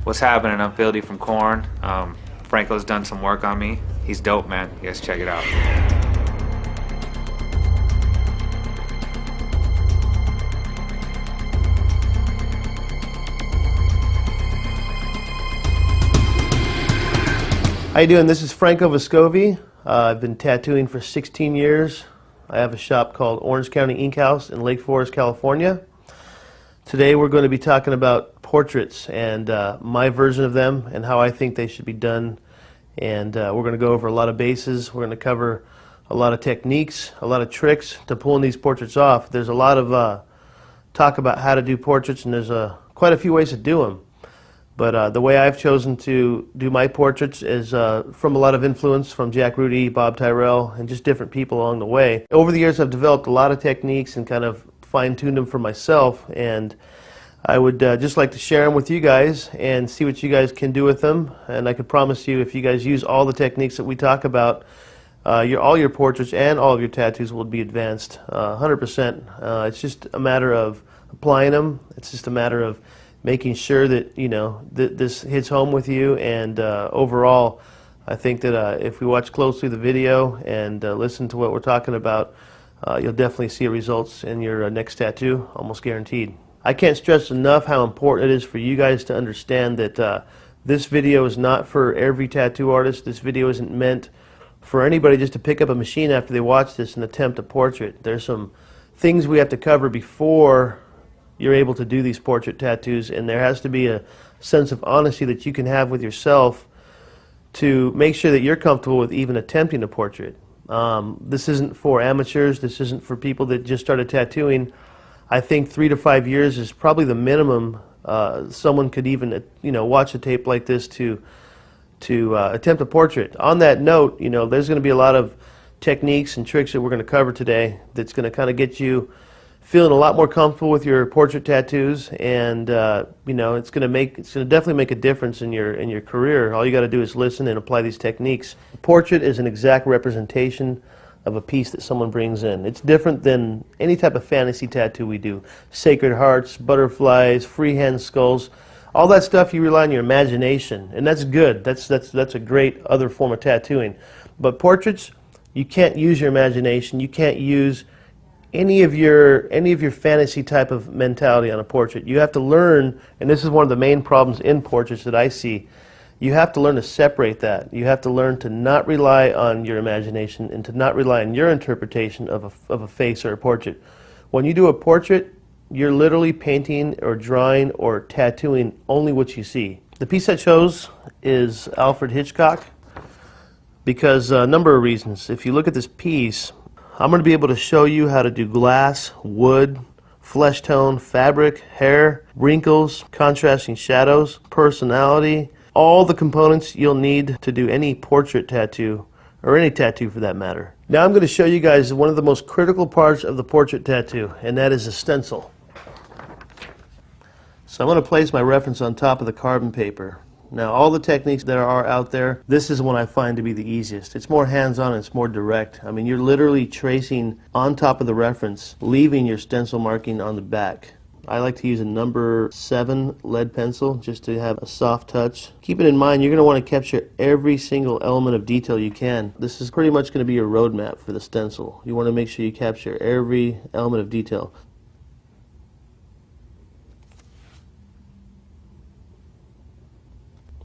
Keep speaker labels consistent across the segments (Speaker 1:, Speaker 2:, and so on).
Speaker 1: What's happening? I'm Fieldy from Korn. Franco's done some work on me. He's dope, man. You guys check it out.
Speaker 2: How you doing? This is Franco Vescovi. I've been tattooing for 16 years. I have a shop called Orange County Ink House in Lake Forest, California. Today we're going to be talking about portraits and my version of them and how I think they should be done. And we're going to go over a lot of bases. We're going to cover a lot of techniques, a lot of tricks to pulling these portraits off. There's a lot of talk about how to do portraits, and there's quite a few ways to do them. But the way I've chosen to do my portraits is from a lot of influence from Jack Rudy, Bob Tyrrell, and just different people along the way. Over the years I've developed a lot of techniques and kind of fine-tuned them for myself, and I would just like to share them with you guys and see what you guys can do with them. And I could promise you, if you guys use all the techniques that we talk about, all your portraits and all of your tattoos will be advanced 100%. It's just a matter of applying them. It's just a matter of making sure that this hits home with you. And overall, I think that if we watch closely the video and listen to what we're talking about, you'll definitely see results in your next tattoo, almost guaranteed. I can't stress enough how important it is for you guys to understand that this video is not for every tattoo artist. This video isn't meant for anybody just to pick up a machine after they watch this and attempt a portrait. There's some things we have to cover before you're able to do these portrait tattoos, and there has to be a sense of honesty that you can have with yourself to make sure that you're comfortable with even attempting a portrait. This isn't for amateurs. This isn't for people that just started tattooing. I think 3 to 5 years is probably the minimum someone could even watch a tape like this to attempt a portrait. On that note, there's going to be a lot of techniques and tricks that we're going to cover today that's going to kind of get you feeling a lot more comfortable with your portrait tattoos, and it's going to definitely make a difference in your career. All you got to do is listen and apply these techniques. A portrait is an exact representation of a piece that someone brings in. It's different than any type of fantasy tattoo we do. Sacred hearts, butterflies, freehand skulls, all that stuff you rely on your imagination, and that's good. That's a great other form of tattooing. But portraits, you can't use your imagination. You can't use any of your fantasy type of mentality on a portrait. You have to learn, and this is one of the main problems in portraits that I see, you have to learn to separate that. You have to learn to not rely on your imagination and to not rely on your interpretation of a face or a portrait. When you do a portrait, you're literally painting or drawing or tattooing only what you see. The piece I chose is Alfred Hitchcock because a number of reasons. If you look at this piece, I'm going to be able to show you how to do glass, wood, flesh tone, fabric, hair, wrinkles, contrasting shadows, personality, all the components you'll need to do any portrait tattoo, or any tattoo for that matter. Now I'm going to show you guys one of the most critical parts of the portrait tattoo, and that is the stencil. So I'm going to place my reference on top of the carbon paper. Now, all the techniques that are out there, this is one I find to be the easiest. It's more hands-on and it's more direct. I mean, you're literally tracing on top of the reference, leaving your stencil marking on the back. I like to use a number 7 lead pencil just to have a soft touch. Keep it in mind, you're going to want to capture every single element of detail you can. This is pretty much going to be your roadmap for the stencil. You want to make sure you capture every element of detail.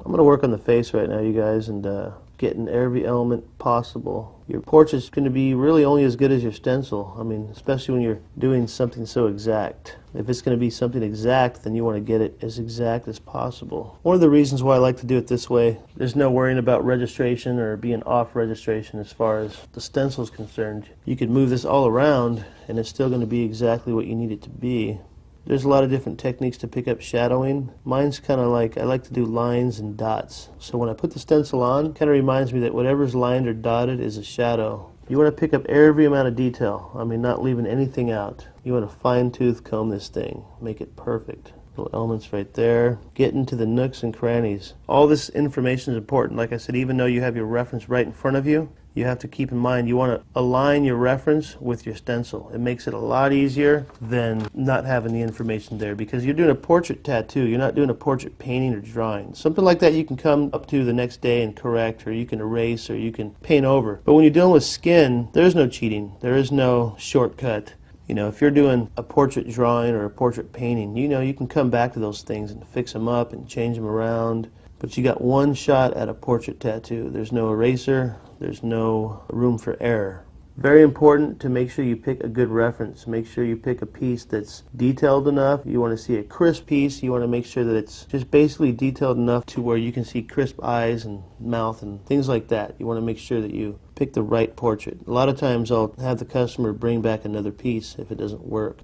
Speaker 2: I'm going to work on the face right now, you guys, and getting every element possible. Your portrait's going to be really only as good as your stencil. I mean, especially when you're doing something so exact. If it's going to be something exact, then you want to get it as exact as possible. One of the reasons why I like to do it this way, there's no worrying about registration or being off registration as far as the stencil is concerned. You could move this all around and it's still going to be exactly what you need it to be. There's a lot of different techniques to pick up shadowing. Mine's kind of like, I like to do lines and dots. So when I put the stencil on, it kind of reminds me that whatever's lined or dotted is a shadow. You want to pick up every amount of detail. I mean, not leaving anything out. You want to fine-tooth comb this thing. Make it perfect. Little elements right there. Get into the nooks and crannies. All this information is important. Like I said, even though you have your reference right in front of you, you have to keep in mind you want to align your reference with your stencil. It makes it a lot easier than not having the information there, because you're doing a portrait tattoo. You're not doing a portrait painting or drawing. Something like that you can come up to the next day and correct, or you can erase, or you can paint over. But when you're dealing with skin, there's no cheating. There is no shortcut. You know, if you're doing a portrait drawing or a portrait painting, you know, you can come back to those things and fix them up and change them around. But you got one shot at a portrait tattoo. There's no eraser. There's no room for error. Very important to make sure you pick a good reference. Make sure you pick a piece that's detailed enough. You want to see a crisp piece. You want to make sure that it's just basically detailed enough to where you can see crisp eyes and mouth and things like that. You want to make sure that you pick the right portrait. A lot of times I'll have the customer bring back another piece if it doesn't work.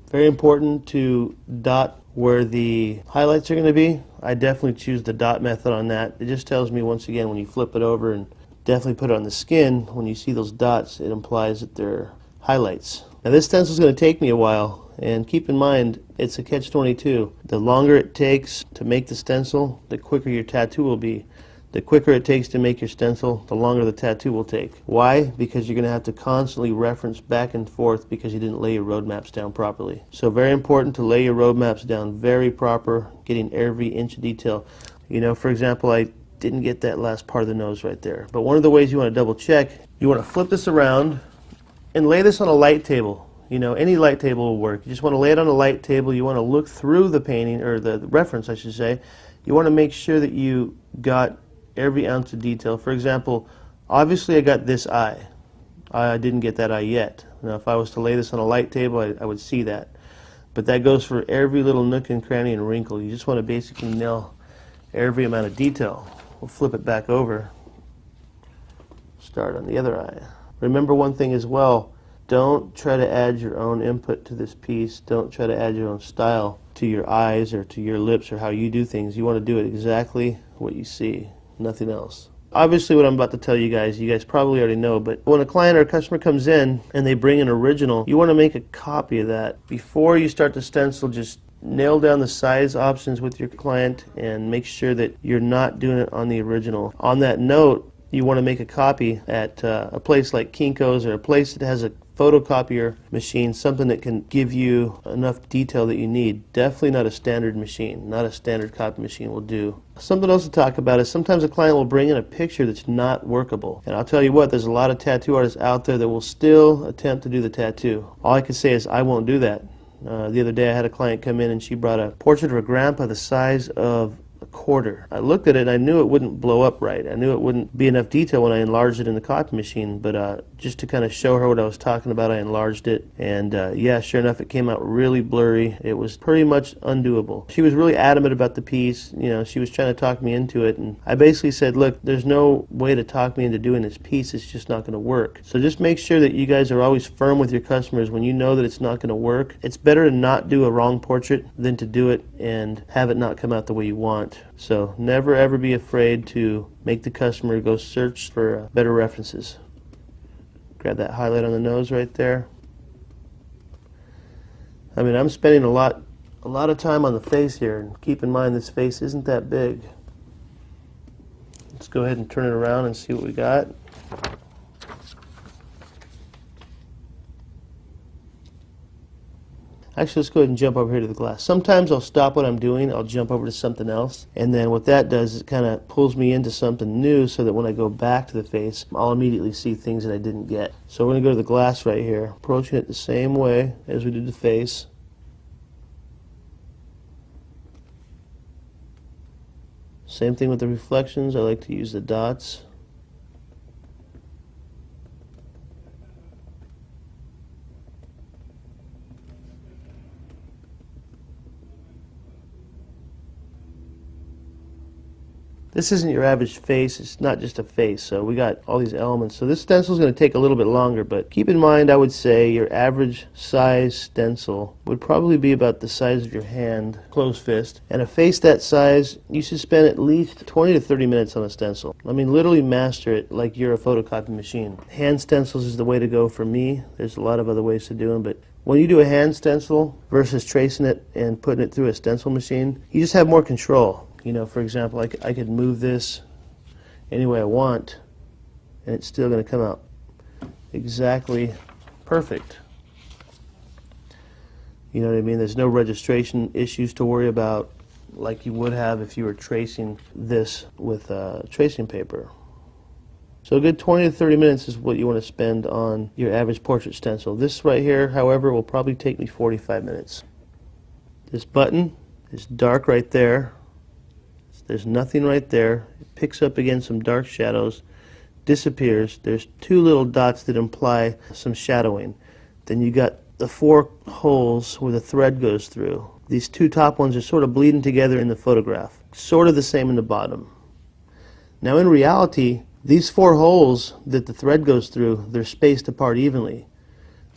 Speaker 2: Very important to dot where the highlights are going to be. I definitely choose the dot method on that. It just tells me, once again, when you flip it over and definitely put it on the skin, when you see those dots, it implies that they're highlights. Now this stencil is going to take me a while, and keep in mind it's a catch-22. The longer it takes to make the stencil, the quicker your tattoo will be. The quicker it takes to make your stencil, the longer the tattoo will take. Why? Because you're going to have to constantly reference back and forth because you didn't lay your road maps down properly. So very important to lay your road maps down very proper, getting every inch of detail. You know, for example, I didn't get that last part of the nose right there. But one of the ways you want to double check, you want to flip this around and lay this on a light table. You know, any light table will work. You just want to lay it on a light table. You want to look through the painting, or the reference I should say. You want to make sure that you got every ounce of detail. For example, obviously I got this eye. I didn't get that eye yet. Now if I was to lay this on a light table, I would see that. But that goes for every little nook and cranny and wrinkle. You just want to basically nail every amount of detail. We'll flip it back over. Start on the other eye. Remember one thing as well, don't try to add your own input to this piece. Don't try to add your own style to your eyes or to your lips or how you do things. You want to do it exactly what you see, nothing else. Obviously what I'm about to tell you guys probably already know, but when a client or a customer comes in and they bring an original, you want to make a copy of that. Before you start the stencil, just nail down the size options with your client and make sure that you're not doing it on the original. On that note, you want to make a copy at a place like Kinko's, or a place that has a photocopier machine, something that can give you enough detail that you need. Definitely not a standard machine. Not a standard copy machine will do. Something else to talk about is sometimes a client will bring in a picture that's not workable. And I'll tell you what, there's a lot of tattoo artists out there that will still attempt to do the tattoo. All I can say is I won't do that. The other day I had a client come in and she brought a portrait of her grandpa the size of a quarter. I looked at it and I knew it wouldn't blow up right. I knew it wouldn't be enough detail when I enlarged it in the copy machine, but just to kind of show her what I was talking about, I enlarged it, and yeah, sure enough, it came out really blurry. It was pretty much undoable. She was really adamant about the piece. You know, she was trying to talk me into it, and I basically said, look, there's no way to talk me into doing this piece. It's just not going to work. So just make sure that you guys are always firm with your customers when you know that it's not going to work. It's better to not do a wrong portrait than to do it and have it not come out the way you want. So never ever be afraid to make the customer go search for better references. Grab that highlight on the nose right there. I mean, I'm spending a lot of time on the face here, and keep in mind this face isn't that big. Let's go ahead and turn it around and see what we got. Actually, let's go ahead and jump over here to the glass. Sometimes I'll stop what I'm doing, I'll jump over to something else, and then what that does is it kind of pulls me into something new so that when I go back to the face, I'll immediately see things that I didn't get. So we're going to go to the glass right here, approaching it the same way as we did the face. Same thing with the reflections, I like to use the dots. This isn't your average face, it's not just a face, so we got all these elements. So this stencil is going to take a little bit longer, but keep in mind, I would say your average size stencil would probably be about the size of your hand, closed fist. And a face that size, you should spend at least 20 to 30 minutes on a stencil. I mean, literally master it like you're a photocopy machine. Hand stencils is the way to go for me. There's a lot of other ways to do them, but when you do a hand stencil versus tracing it and putting it through a stencil machine, you just have more control. You know, for example, I could move this any way I want, and it's still going to come out exactly perfect. You know what I mean? There's no registration issues to worry about like you would have if you were tracing this with tracing paper. So a good 20 to 30 minutes is what you want to spend on your average portrait stencil. This right here, however, will probably take me 45 minutes. This button is dark right there. There's nothing right there. It picks up again some dark shadows, disappears. There's two little dots that imply some shadowing. Then you got the 4 holes where the thread goes through. These 2 top ones are sort of bleeding together in the photograph, sort of the same in the bottom. Now in reality, these 4 holes that the thread goes through, they're spaced apart evenly.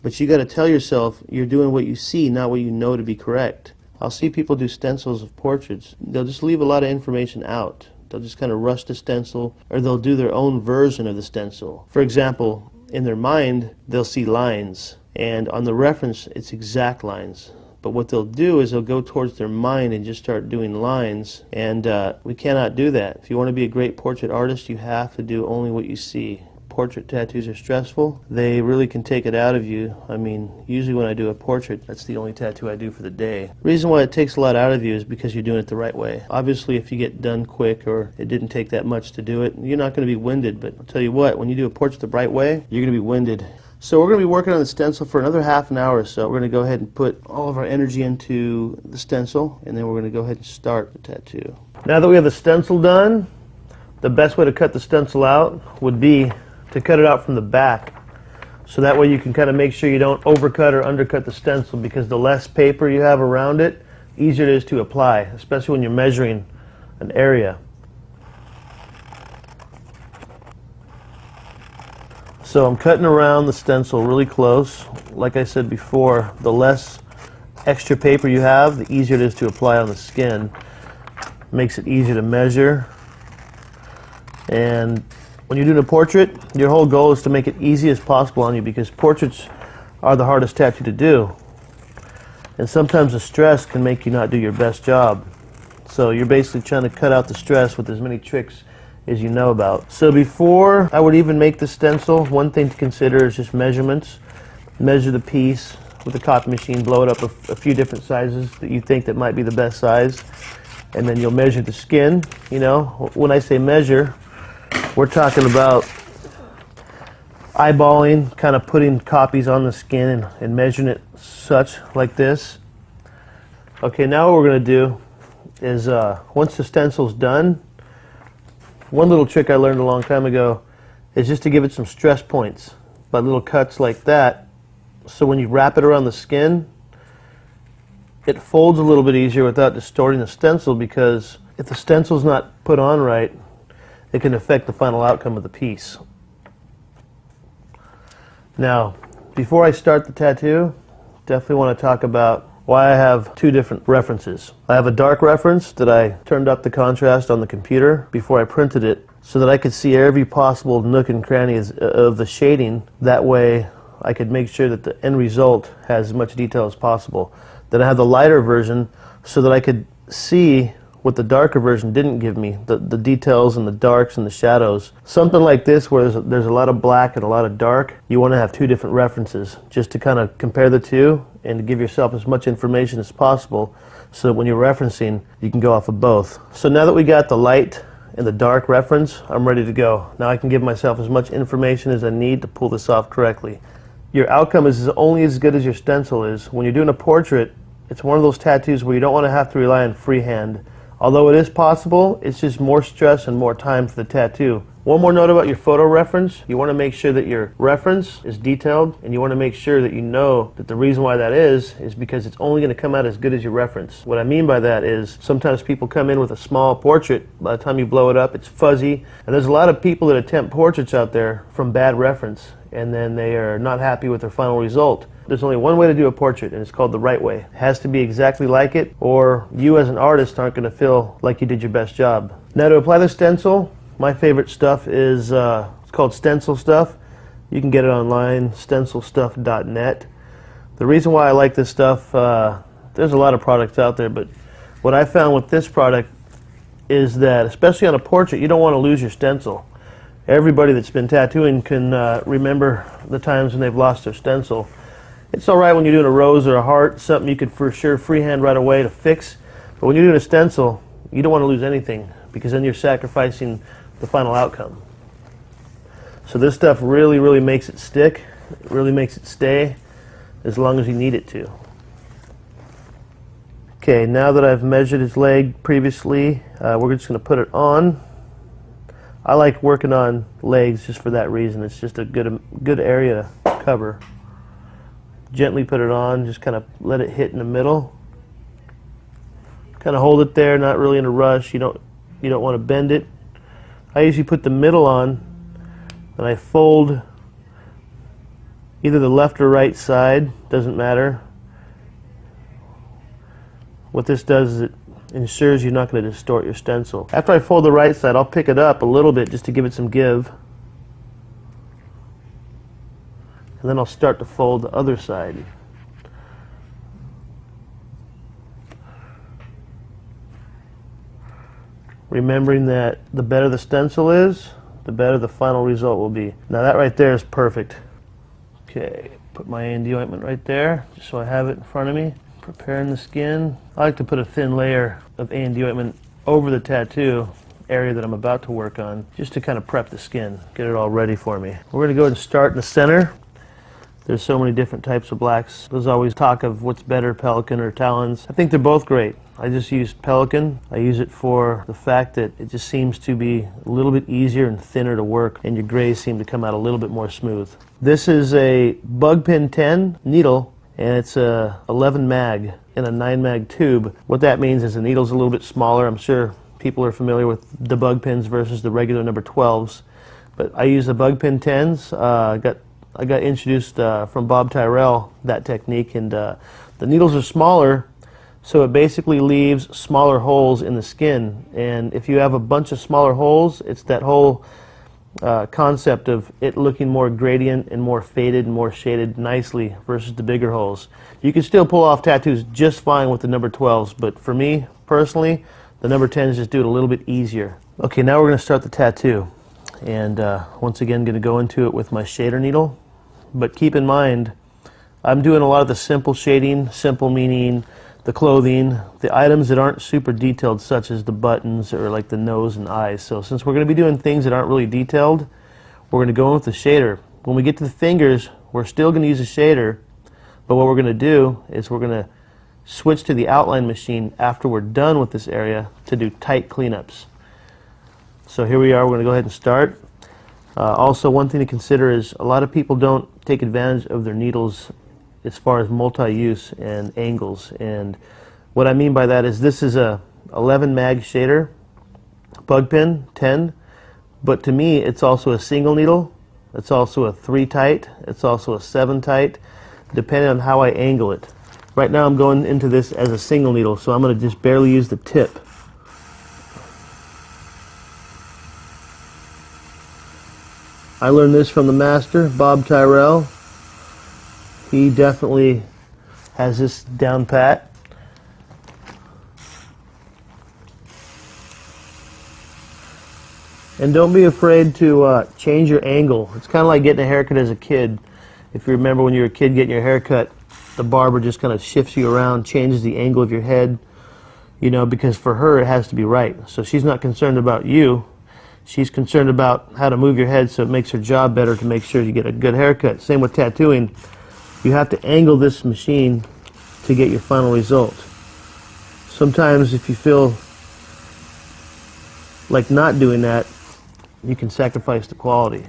Speaker 2: But you got to tell yourself you're doing what you see, not what you know to be correct. I'll see people do stencils of portraits. They'll just leave a lot of information out. They'll just kind of rush the stencil, or they'll do their own version of the stencil. For example, in their mind, they'll see lines, and on the reference, it's exact lines. But what they'll do is they'll go towards their mind and just start doing lines, and we cannot do that. If you want to be a great portrait artist, you have to do only what you see. Portrait tattoos are stressful. They really can take it out of you. I mean, usually when I do a portrait, that's the only tattoo I do for the day. The reason why it takes a lot out of you is because you're doing it the right way. Obviously, if you get done quick or it didn't take that much to do it, you're not going to be winded. But I'll tell you what, when you do a portrait the right way, you're going to be winded. So we're going to be working on the stencil for another half an hour or so. We're going to go ahead and put all of our energy into the stencil, and then we're going to go ahead and start the tattoo. Now that we have the stencil done, the best way to cut the stencil out would be to cut it out from the back. So that way you can kind of make sure you don't overcut or undercut the stencil, because the less paper you have around it, easier it is to apply, especially when you're measuring an area. So I'm cutting around the stencil really close. Like I said before, the less extra paper you have, the easier it is to apply on the skin. Makes it easier to measure. And when you're doing a portrait, your whole goal is to make it easy as possible on you, because portraits are the hardest tattoo to do. And sometimes the stress can make you not do your best job. So you're basically trying to cut out the stress with as many tricks as you know about. So before I would even make the stencil, one thing to consider is just measurements. Measure the piece with a copy machine, blow it up a few different sizes that you think that might be the best size. And then you'll measure the skin. You know, when I say measure, we're talking about eyeballing, kind of putting copies on the skin and measuring it such like this. Okay, now what we're going to do is once the stencil's done, one little trick I learned a long time ago is just to give it some stress points by little cuts like that. So when you wrap it around the skin, it folds a little bit easier without distorting the stencil, because if the stencil's not put on right, it can affect the final outcome of the piece. Now, before I start the tattoo, definitely want to talk about why I have 2 different references. I have a dark reference that I turned up the contrast on the computer before I printed it, so that I could see every possible nook and cranny of the shading. That way I could make sure that the end result has as much detail as possible. Then I have the lighter version so that I could see what the darker version didn't give me, the details and the darks and the shadows. Something like this where there's a lot of black and a lot of dark, you want to have 2 different references just to kind of compare the 2 and to give yourself as much information as possible, so that when you're referencing, you can go off of both. So now that we got the light and the dark reference, I'm ready to go. Now I can give myself as much information as I need to pull this off correctly. Your outcome is only as good as your stencil is. When you're doing a portrait, it's one of those tattoos where you don't want to have to rely on freehand. Although it is possible, it's just more stress and more time for the tattoo. One more note about your photo reference. You want to make sure that your reference is detailed, and you want to make sure that you know that the reason why that is because it's only going to come out as good as your reference. What I mean by that is sometimes people come in with a small portrait. By the time you blow it up, it's fuzzy. And there's a lot of people that attempt portraits out there from bad reference, and then they are not happy with their final result. There's only one way to do a portrait, and it's called the right way. It has to be exactly like it, or you as an artist aren't going to feel like you did your best job. Now to apply the stencil, my favorite stuff is it's called Stencil Stuff. You can get it online, stencilstuff.net. The reason why I like this stuff, there's a lot of products out there, but what I found with this product is that, especially on a portrait, you don't want to lose your stencil. Everybody that's been tattooing can remember the times when they've lost their stencil. It's all right when you're doing a rose or a heart, something you could for sure freehand right away to fix. But when you're doing a stencil, you don't want to lose anything, because then you're sacrificing the final outcome. So this stuff really, really makes it stick. It really makes it stay as long as you need it to. Okay, now that I've measured his leg previously, we're just going to put it on. I like working on legs just for that reason. It's just a good area to cover. Gently put it on, just kind of let it hit in the middle. Kind of hold it there, not really in a rush. You don't want to bend it. I usually put the middle on, and I fold either the left or right side, doesn't matter. What this does is it ensures you're not going to distort your stencil. After I fold the right side, I'll pick it up a little bit just to give it some give. And then I'll start to fold the other side. Remembering that the better the stencil is, the better the final result will be. Now that right there is perfect. Okay, put my A&D ointment right there, just so I have it in front of me. Preparing the skin. I like to put a thin layer of A&D ointment over the tattoo area that I'm about to work on, just to kind of prep the skin, get it all ready for me. We're going to go ahead and start in the center. There's so many different types of blacks. There's always talk of what's better, Pelican or Talons. I think they're both great. I just use Pelican. I use it for the fact that it just seems to be a little bit easier and thinner to work, and your grays seem to come out a little bit more smooth. This is a Bug Pin 10 needle, and it's a 11 mag in a 9 mag tube. What that means is the needle's a little bit smaller. I'm sure people are familiar with the Bug Pins versus the regular number 12s, but I use the Bug Pin 10s. I got introduced from Bob Tyrell, that technique, and the needles are smaller, so it basically leaves smaller holes in the skin. And if you have a bunch of smaller holes, it's that whole concept of it looking more gradient and more faded and more shaded nicely versus the bigger holes. You can still pull off tattoos just fine with the number 12s, but for me personally, the number 10s just do it a little bit easier. Okay, now we're going to start the tattoo, and once again going to go into it with my shader needle. But keep in mind, I'm doing a lot of the simple shading, simple meaning the clothing, the items that aren't super detailed, such as the buttons or like the nose and eyes. So since we're going to be doing things that aren't really detailed, we're going to go in with the shader. When we get to the fingers, we're still going to use a shader, but what we're going to do is we're going to switch to the outline machine after we're done with this area to do tight cleanups. So here we are, we're going to go ahead and start. Also, one thing to consider is a lot of people don't take advantage of their needles as far as multi-use and angles. And what I mean by that is this is a 11 mag shader, Bug Pin 10, but to me it's also a single needle, it's also a 3 tight, it's also a 7 tight, depending on how I angle it. Right now I'm going into this as a single needle, so I'm going to just barely use the tip. I learned this from the master, Bob Tyrell. He definitely has this down pat. And don't be afraid to change your angle. It's kind of like getting a haircut as a kid. If you remember when you were a kid getting your haircut, the barber just kind of shifts you around, changes the angle of your head, you know, because for her it has to be right. So she's not concerned about you. She's concerned about how to move your head so it makes her job better to make sure you get a good haircut. Same with tattooing. You have to angle this machine to get your final result. Sometimes if you feel like not doing that, you can sacrifice the quality.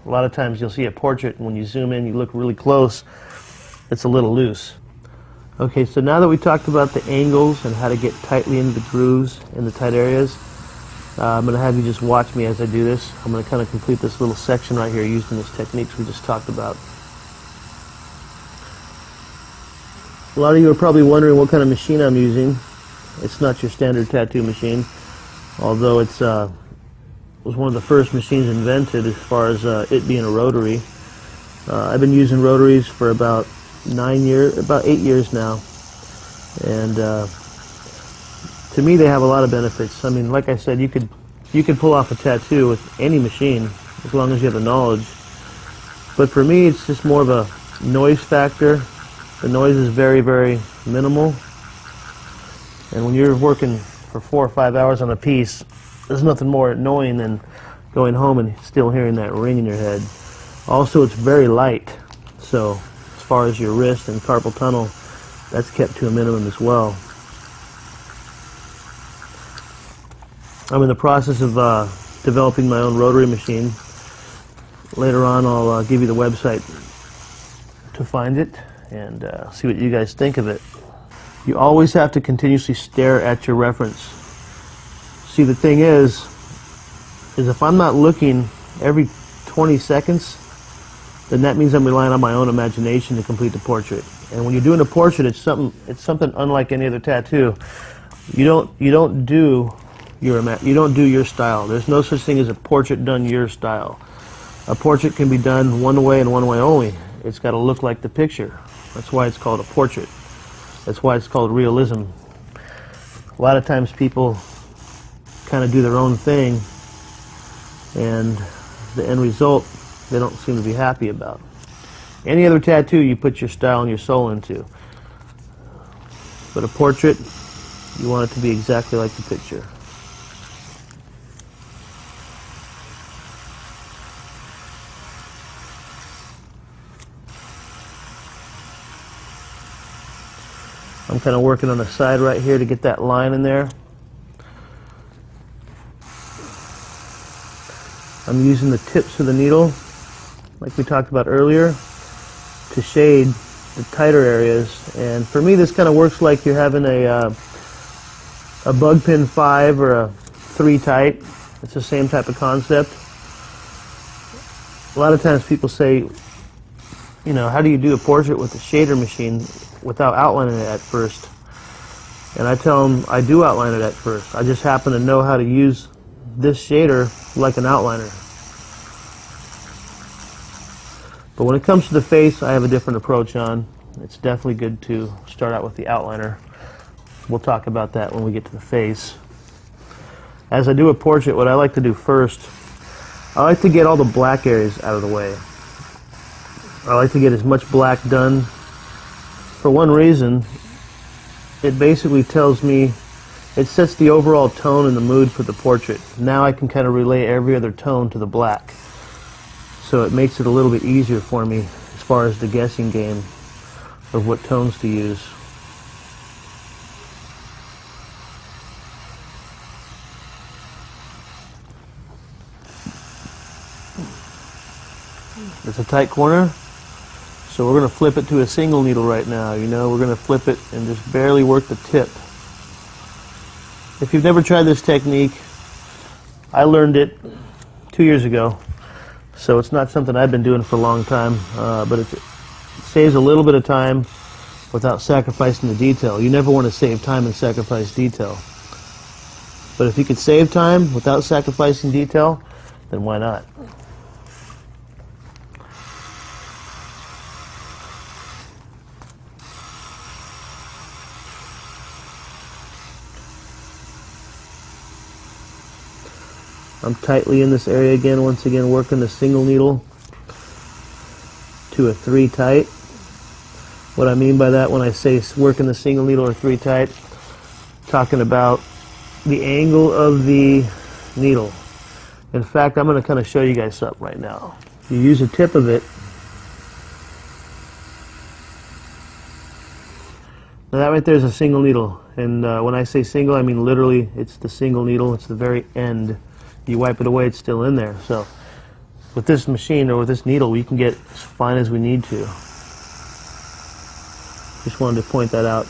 Speaker 2: A lot of times you'll see a portrait and when you zoom in you look really close, it's a little loose. Okay, so now that we talked about the angles and how to get tightly into the grooves in the tight areas, I'm going to have you just watch me as I do this. I'm going to kind of complete this little section right here using these techniques we just talked about. A lot of you are probably wondering what kind of machine I'm using. It's not your standard tattoo machine, although it was one of the first machines invented as far as it being a rotary. I've been using rotaries for about 8 years now, and to me they have a lot of benefits. I mean, like I said, you could pull off a tattoo with any machine. as long as you have the knowledge. But for me, it's just more of a noise factor. The noise is very, very minimal. And when you're working for 4 or 5 hours on a piece, there's nothing more annoying than going home and still hearing that ring in your head. Also, it's very light. So as far as your wrist and carpal tunnel, that's kept to a minimum as well. I'm in the process of developing my own rotary machine. Later on, I'll give you the website to find it and see what you guys think of it. You always have to continuously stare at your reference. See, the thing is if I'm not looking every 20 seconds, then that means I'm relying on my own imagination to complete the portrait. And when you're doing a portrait, it's something unlike any other tattoo. You don't do your style. There's no such thing as a portrait done your style. A portrait can be done one way and one way only. It's got to look like the picture. That's why it's called a portrait. That's why it's called realism. A lot of times people kind of do their own thing, and the end result they don't seem to be happy about. Any other tattoo, you put your style and your soul into. But a portrait, you want it to be exactly like the picture. I'm kind of working on the side right here to get that line in there. I'm using the tips of the needle, like we talked about earlier, to shade the tighter areas. And for me, this kind of works like you're having a bug pin 5 or a 3 tight. It's the same type of concept. A lot of times people say, you know, how do you do a portrait with a shader machine without outlining it at first? And I tell them I do outline it at first. I just happen to know how to use this shader like an outliner. But when it comes to the face, I have a different approach on. It's definitely good to start out with the outliner. We'll talk about that when we get to the face. As I do a portrait, what I like to do first, I like to get all the black areas out of the way. I like to get as much black done. For one reason, it basically tells me, it sets the overall tone and the mood for the portrait. Now I can kind of relay every other tone to the black. So it makes it a little bit easier for me as far as the guessing game of what tones to use. It's a tight corner, so we're going to flip it to a single needle right now. You know, we're going to flip it and just barely work the tip. If you've never tried this technique, I learned it 2 years ago, so it's not something I've been doing for a long time, but it saves a little bit of time without sacrificing the detail. You never want to save time and sacrifice detail. But if you could save time without sacrificing detail, then why not? I'm tightly in this area again, once again working the single needle to a 3 tight. What I mean by that when I say working the single needle or 3 tight, talking about the angle of the needle. In fact, I'm going to kind of show you guys something right now. You use the tip of it. Now that right there is a single needle, and when I say single, I mean literally it's the single needle, it's the very end. You wipe it away, it's still in there. So with this machine or with this needle, we can get as fine as we need to. Just wanted to point that out.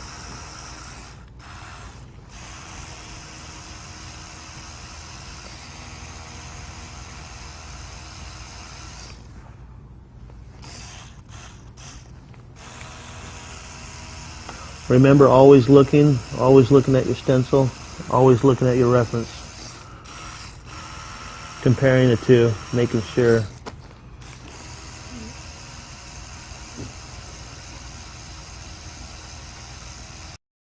Speaker 2: Remember, always looking at your stencil, always looking at your reference. Comparing the two, making sure